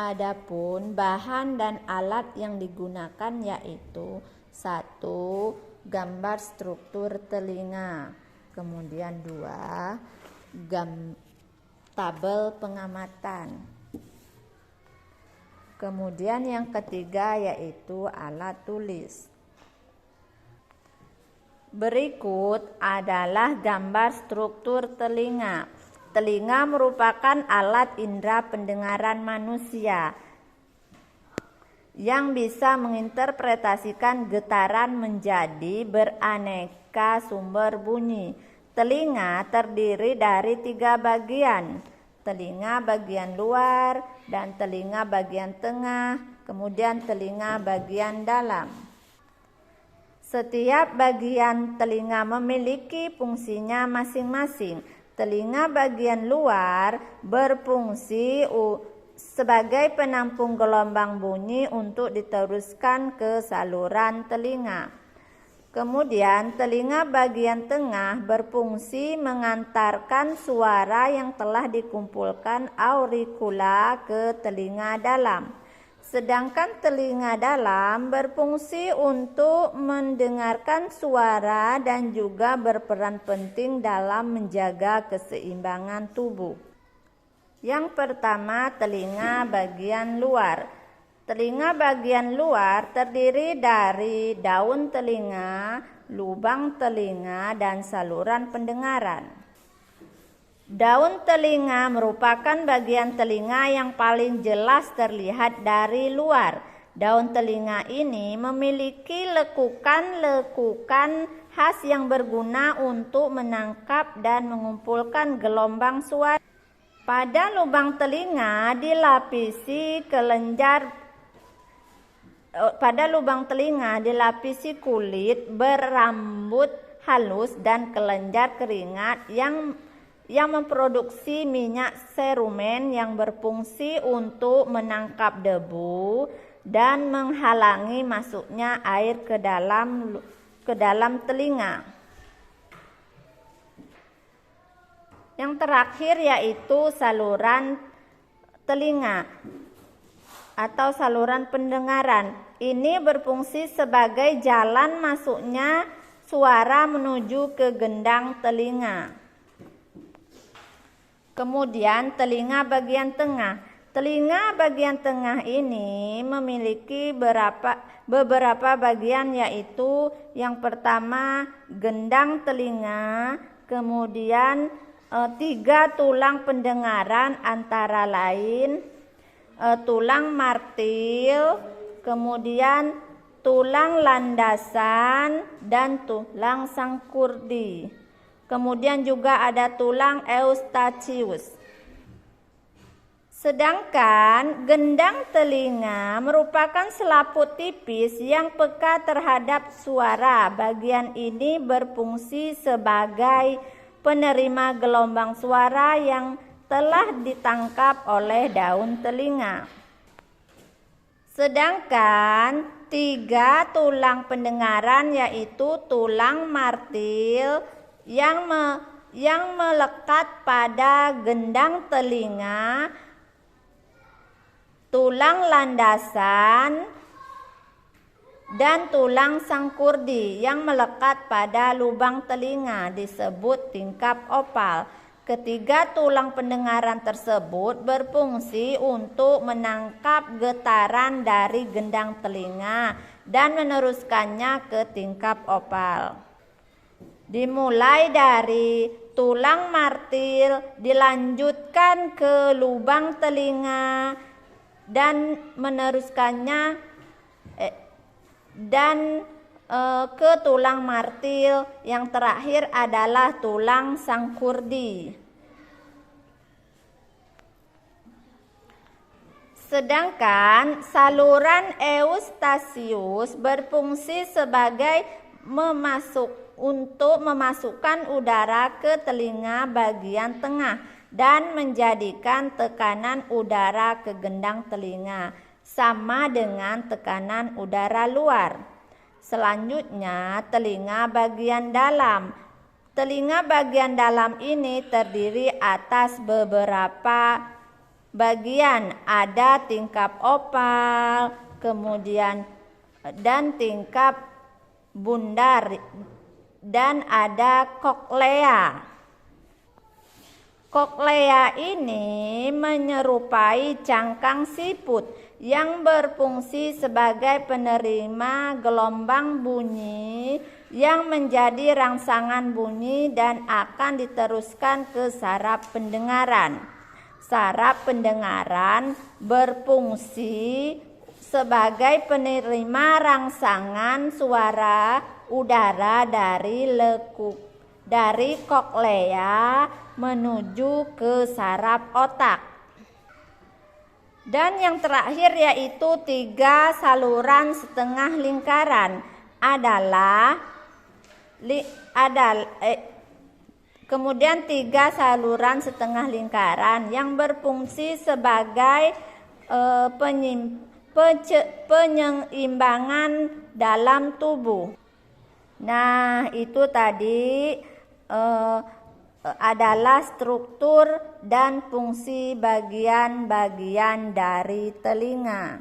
Adapun bahan dan alat yang digunakan yaitu 1. Gambar struktur telinga. Kemudian 2. Tabel pengamatan. Kemudian yang ketiga yaitu alat tulis. Berikut adalah gambar struktur telinga. Telinga merupakan alat indera pendengaran manusia yang bisa menginterpretasikan getaran menjadi beraneka sumber bunyi. Telinga terdiri dari 3 bagian, telinga bagian luar dan telinga bagian tengah, kemudian telinga bagian dalam. Setiap bagian telinga memiliki fungsinya masing-masing. Telinga bagian luar berfungsi sebagai penampung gelombang bunyi untuk diteruskan ke saluran telinga. Kemudian telinga bagian tengah berfungsi mengantarkan suara yang telah dikumpulkan auricula ke telinga dalam. Sedangkan telinga dalam berfungsi untuk mendengarkan suara dan juga berperan penting dalam menjaga keseimbangan tubuh. Yang pertama, telinga bagian luar. Telinga bagian luar terdiri dari daun telinga, lubang telinga, dan saluran pendengaran. Daun telinga merupakan bagian telinga yang paling jelas terlihat dari luar. Daun telinga ini memiliki lekukan-lekukan khas yang berguna untuk menangkap dan mengumpulkan gelombang suara. Pada lubang telinga dilapisi kulit berambut halus dan kelenjar keringat yang memproduksi minyak serumen yang berfungsi untuk menangkap debu dan menghalangi masuknya air ke dalam telinga. Yang terakhir yaitu saluran telinga atau saluran pendengaran. Ini berfungsi sebagai jalan masuknya suara menuju ke gendang telinga. Kemudian telinga bagian tengah. Telinga bagian tengah ini memiliki beberapa bagian, yaitu yang pertama gendang telinga, kemudian 3 tulang pendengaran antara lain tulang martil, kemudian tulang landasan dan tulang sangkurdi. Kemudian juga ada tulang eustachius. Sedangkan gendang telinga merupakan selaput tipis yang peka terhadap suara. Bagian ini berfungsi sebagai penerima gelombang suara yang telah ditangkap oleh daun telinga. Sedangkan 3 tulang pendengaran yaitu tulang martil yang melekat pada gendang telinga, tulang landasan, dan tulang sangkurdi yang melekat pada lubang telinga disebut tingkap opal. Ketiga tulang pendengaran tersebut berfungsi untuk menangkap getaran dari gendang telinga dan meneruskannya ke tingkap opal. Dimulai dari tulang martil, dilanjutkan ke lubang telinga dan meneruskannya ke tulang martil. Yang terakhir adalah tulang sangkurdi. Sedangkan saluran eustachius berfungsi sebagai untuk memasukkan udara ke telinga bagian tengah dan menjadikan tekanan udara ke gendang telinga sama dengan tekanan udara luar. Selanjutnya, telinga bagian dalam. Telinga bagian dalam ini terdiri atas beberapa bagian, ada tingkap opal, kemudian dan tingkap bundar, dan ada koklea. Koklea ini menyerupai cangkang siput yang berfungsi sebagai penerima gelombang bunyi yang menjadi rangsangan bunyi dan akan diteruskan ke saraf pendengaran. Saraf pendengaran berfungsi sebagai penerima rangsangan suara udara dari koklea menuju ke saraf otak. Dan yang terakhir yaitu 3 saluran setengah lingkaran kemudian 3 saluran setengah lingkaran yang berfungsi sebagai penyeimbangan dalam tubuh. Nah, itu tadi adalah struktur dan fungsi bagian-bagian dari telinga.